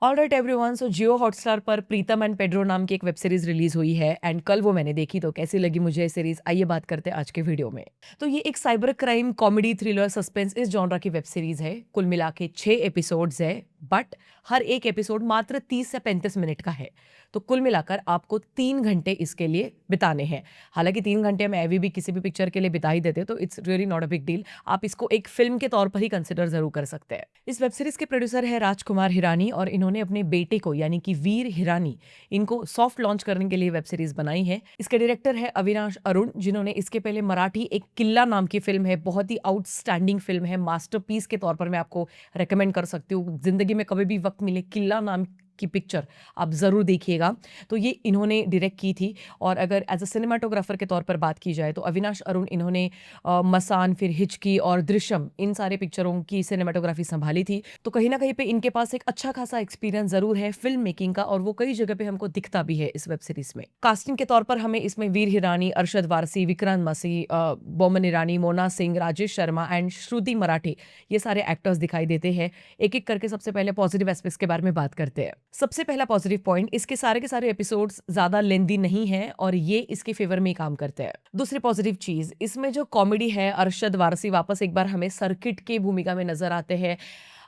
Alright everyone, सो जियो Hotstar पर प्रीतम and Pedro नाम की एक वेब सीरीज रिलीज हुई है एंड कल वो मैंने देखी। तो कैसी लगी मुझे ये सीरीज, आइए बात करते हैं आज के वीडियो में। तो ये एक cyber crime comedy thriller suspense इस जॉनरा की वेब सीरीज है। कुल मिला के 6 एपिसोड्स है, बट हर एक एपिसोड मात्र 30 से 35 मिनट का है। तो कुल मिलाकर आपको 3 घंटे इसके लिए बिताने हैं। हालांकि 3 घंटे हम अभी भी किसी भी पिक्चर के लिए बिता ही देते, तो it's really not a big deal. आप इसको एक फिल्म के तौर पर ही कंसिडर जरूर कर सकते हैं। इस वेब सीरीज के प्रोड्यूसर है राजकुमार हिरानी और इन्होंने अपने बेटे को यानी कि वीर हिरानी इनको सॉफ्ट लॉन्च करने के लिए वेब सीरीज बनाई है। इसके डायरेक्टर है अविनाश अरुण, जिन्होंने इसके पहले मराठी एक किल्ला नाम की फिल्म है, बहुत ही आउटस्टैंडिंग फिल्म है, मास्टरपीस के तौर पर मैं आपको रेकमेंड कर सकती हूँ। जिंदगी में कभी भी वक्त मिले किल्ला नाम की पिक्चर आप ज़रूर देखिएगा। तो ये इन्होंने डायरेक्ट की थी। और अगर एज अ सिनेमाटोग्राफर के तौर पर बात की जाए तो अविनाश अरुण इन्होंने मसान, फिर हिचकी और दृश्यम, इन सारे पिक्चरों की सिनेमाटोग्राफी संभाली थी। तो कहीं ना कहीं पे इनके पास एक अच्छा खासा एक्सपीरियंस जरूर है फिल्म मेकिंग का, और वो कई जगह पे हमको दिखता भी है इस वेब सीरीज में। कास्टिंग के तौर पर हमें इसमें वीर हिरानी, अरशद वारसी, विक्रांत मसी, बोमन ईरानी, मोना सिंह, राजेश शर्मा एंड श्रुति मराठे, ये सारे एक्टर्स दिखाई देते हैं। एक एक करके सबसे पहले पॉजिटिव एस्पेक्ट्स के बारे में बात करते हैं। सबसे पहला पॉजिटिव पॉइंट, इसके सारे के सारे एपिसोड्स ज्यादा लेंदी नहीं हैं और ये इसके फेवर में ही काम करते हैं। दूसरी पॉजिटिव चीज, इसमें जो कॉमेडी है, अरशद वारसी वापस एक बार हमें सर्किट की भूमिका में नजर आते हैं।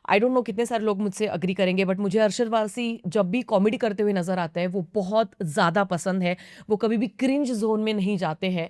आई डोंट नो कितने सारे लोग मुझसे अग्री करेंगे, बट मुझे अरशद वारसी जब भी कॉमेडी करते हुए नजर आता है वो बहुत ज़्यादा पसंद है। वो कभी भी क्रिंज जोन में नहीं जाते हैं।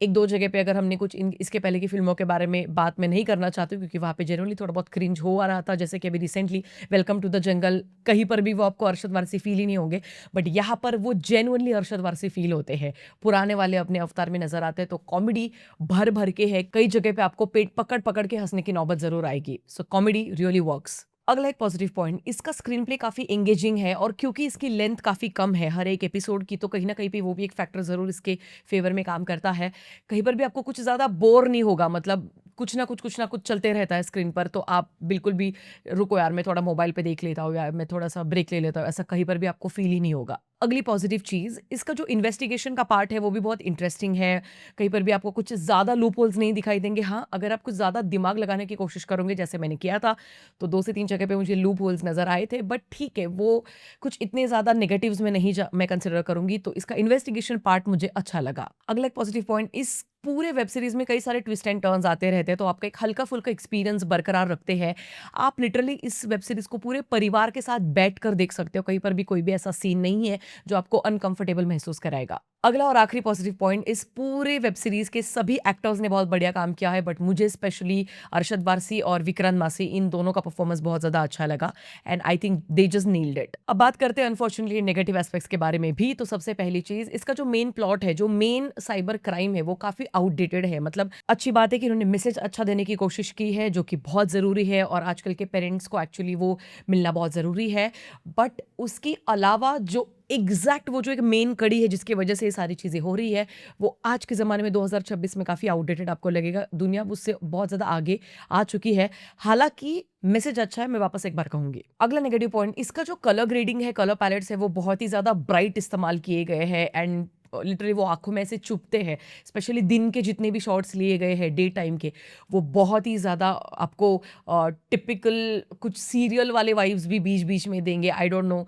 एक दो जगह पे अगर हमने कुछ इसके पहले की फिल्मों के बारे में बात मैं नहीं करना चाहती हूँ, क्योंकि वहाँ पे जनरली थोड़ा बहुत क्रिंज हो आ रहा था, जैसे कि अभी recently welcome to the jungle, कहीं पर भी वो आपको अरशद वारसी फील ही नहीं होंगे। बट यहाँ पर वो जेन्युइनली अरशद वारसी फील होते हैं, पुराने वाले अपने अवतार में नजर आते हैं। तो कॉमेडी भर भर के है, कई जगह पे आपको पेट पकड़ पकड़ के हंसने की नौबत जरूर आएगी। सो कॉमेडी रियली वर्क्स। अगला एक पॉजिटिव पॉइंट, इसका स्क्रीन प्ले काफी एंगेजिंग है, और क्योंकि इसकी लेंथ काफी कम है हर एक एपिसोड की, तो कहीं ना कहीं पे वो भी एक फैक्टर जरूर इसके फेवर में काम करता है। कहीं पर भी आपको कुछ ज्यादा बोर नहीं होगा, मतलब कुछ ना कुछ चलते रहता है स्क्रीन पर, तो आप बिल्कुल भी रुको यार मैं थोड़ा मोबाइल पे देख लेता हूँ, या मैं थोड़ा सा ब्रेक ले लेता हूँ, ऐसा कहीं पर भी आपको फील ही नहीं होगा। अगली पॉजिटिव चीज, इसका जो इन्वेस्टिगेशन का पार्ट है वो भी बहुत इंटरेस्टिंग है। कहीं पर भी आपको कुछ ज्यादा लूप होल्स नहीं दिखाई देंगे। हाँ, अगर आप कुछ ज्यादा दिमाग लगाने की कोशिश करोगे जैसे मैंने किया था, तो 2 से 3 जगह पे मुझे लूप होल्स नजर आए थे, बट ठीक है, वो कुछ इतने ज्यादा नेगेटिव्स में नहीं मैं कंसिडर करूंगी। तो इसका इन्वेस्टिगेशन पार्ट मुझे अच्छा लगा। अगला एक पॉजिटिव पॉइंट, इस पूरे वेब सीरीज में कई सारे ट्विस्ट एंड टर्न्स आते रहते हैं, तो आपका एक हल्का फुल्का एक्सपीरियंस बरकरार रखते हैं। आप लिटरली इस वेब सीरीज को पूरे परिवार के साथ बैठ कर देख सकते हो। कहीं पर भी कोई भी ऐसा सीन नहीं है जो आपको अनकंफर्टेबल महसूस कराएगा। अगला और आखिरी पॉजिटिव पॉइंट, इस पूरे वेब सीरीज के सभी एक्टर्स ने बहुत बढ़िया काम किया है, बट मुझे स्पेशली अरशद वारसी और विक्रांत मासी, इन दोनों का परफॉर्मेंस बहुत ज्यादा अच्छा लगा and I think they just nailed it. अब बात करते हैं अनफॉर्चुनेटली नेगेटिव एस्पेक्ट्स के बारे में भी। तो सबसे पहली चीज, इसका जो मेन प्लॉट है, जो मेन साइबर क्राइम है, वो काफी आउटडेटेड है। मतलब अच्छी बात है कि इन्होंने मैसेज अच्छा देने की कोशिश की है, जो कि बहुत जरूरी है, और आजकल के पेरेंट्स को एक्चुअली वो मिलना बहुत जरूरी है। बट उसके अलावा जो वो जो एक मेन कड़ी है जिसकी वजह से ये सारी चीजें हो रही है, वो आज के जमाने में 2026 में काफी आउटडेटेड आपको लगेगा। दुनिया उससे बहुत ज्यादा आगे आ चुकी है। हालांकि मैसेज अच्छा है, मैं वापस एक बार कहूंगी। अगला नेगेटिव पॉइंट, इसका जो कलर ग्रेडिंग है, कलर पैलेट्स है, वो बहुत ही ज्यादा ब्राइट इस्तेमाल किए गए हैं एंड लिटरली वो आंखों में ऐसे चुभते हैं। स्पेशली दिन के जितने भी शॉट्स लिए गए हैं डे टाइम के, वो बहुत ही ज़्यादा आपको टिपिकल कुछ सीरियल वाले वाइब्स भी बीच बीच में देंगे। आई डोंट नो,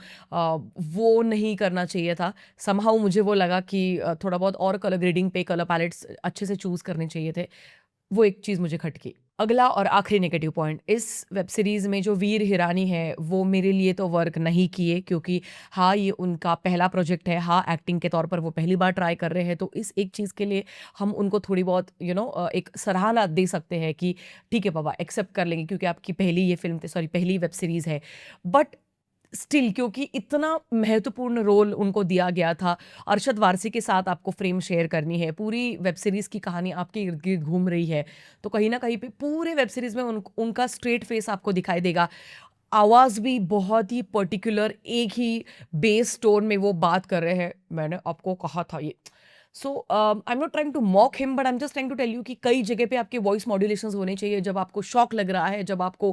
वो नहीं करना चाहिए था। समहाउ मुझे वो लगा कि थोड़ा बहुत और कलर ग्रेडिंग पे, कलर पैलेट्स अच्छे से चूज करने चाहिए थे। वो एक चीज़ मुझे खटकी। अगला और आखिरी नेगेटिव पॉइंट, इस वेब सीरीज़ में जो वीर हिरानी है वो मेरे लिए तो वर्क नहीं किए, क्योंकि हाँ ये उनका पहला प्रोजेक्ट है, हाँ एक्टिंग के तौर पर वो पहली बार ट्राई कर रहे हैं, तो इस एक चीज़ के लिए हम उनको थोड़ी बहुत एक सराहना दे सकते हैं कि ठीक है बाबा, एक्सेप्ट कर लेंगे क्योंकि आपकी पहली ये फिल्म, सॉरी पहली वेब सीरीज़ है। बट स्टिल, क्योंकि इतना महत्वपूर्ण रोल उनको दिया गया था, अरशद वारसी के साथ आपको फ्रेम शेयर करनी है, पूरी वेब सीरीज की कहानी आपके इर्द गिर्द घूम रही है, तो कहीं ना कहीं पे पूरे वेब सीरीज में उनका स्ट्रेट फेस आपको दिखाई देगा। आवाज भी बहुत ही पर्टिकुलर, एक ही बेस टोन में वो बात कर रहे हैं। मैंने आपको कहा था ये। So I am not trying to mock him, but I am just trying to tell you कि कई जगह पे आपके वॉइस मॉड्यूलेशंस होने चाहिए। जब आपको शॉक लग रहा है, जब आपको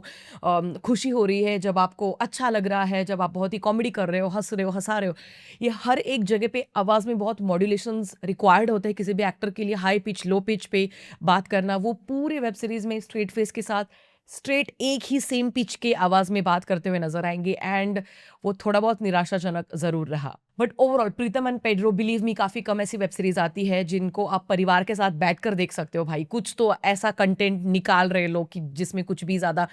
खुशी हो रही है, जब आपको अच्छा लग रहा है, जब आप बहुत ही कॉमेडी कर रहे हो, हंस रहे हो, हंसा रहे हो, ये हर एक जगह पे आवाज़ में बहुत मॉड्यूलेशंस रिक्वायर्ड होते हैं किसी भी एक्टर के लिए। हाई पिच, लो पिच पे बात करना, वो पूरे वेब सीरीज में स्ट्रेट फेस के साथ स्ट्रेट एक ही सेम पिच के आवाज में बात करते हुए नजर आएंगे एंड वो थोड़ा बहुत निराशाजनक जरूर रहा। But overall Pritam and Pedro believe me काफी कम ऐसी वेब सीरीज आती है जिनको आप परिवार के साथ बैठकर देख सकते हो भाई। कुछ तो ऐसा कंटेंट निकाल रहे लोग कि जिसमें कुछ भी ज्यादा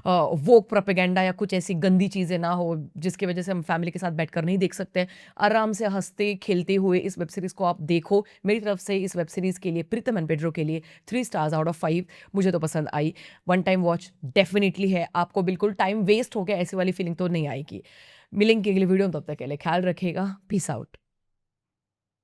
वोक प्रोपेगेंडा या कुछ ऐसी गंदी चीजें ना हो जिसकी वजह से हम फैमिली के साथ बैठकर नहीं देख सकते। आराम से हंसते खेलते हुए इस वेब सीरीज को आप देखो। मेरी तरफ से इस वेब सीरीज के लिए, प्रीतम एंड पेड्रो के लिए 3 स्टार्स आउट ऑफ 5। मुझे तो पसंद आई। वन टाइम वॉच डेफिनेटली है। आपको बिल्कुल टाइम वेस्ट हो गया ऐसी वाली फीलिंग तो नहीं आएगी। मिलेंगे अगली वीडियो में, तब तक के लिए ख्याल रखिएगा। Peace out.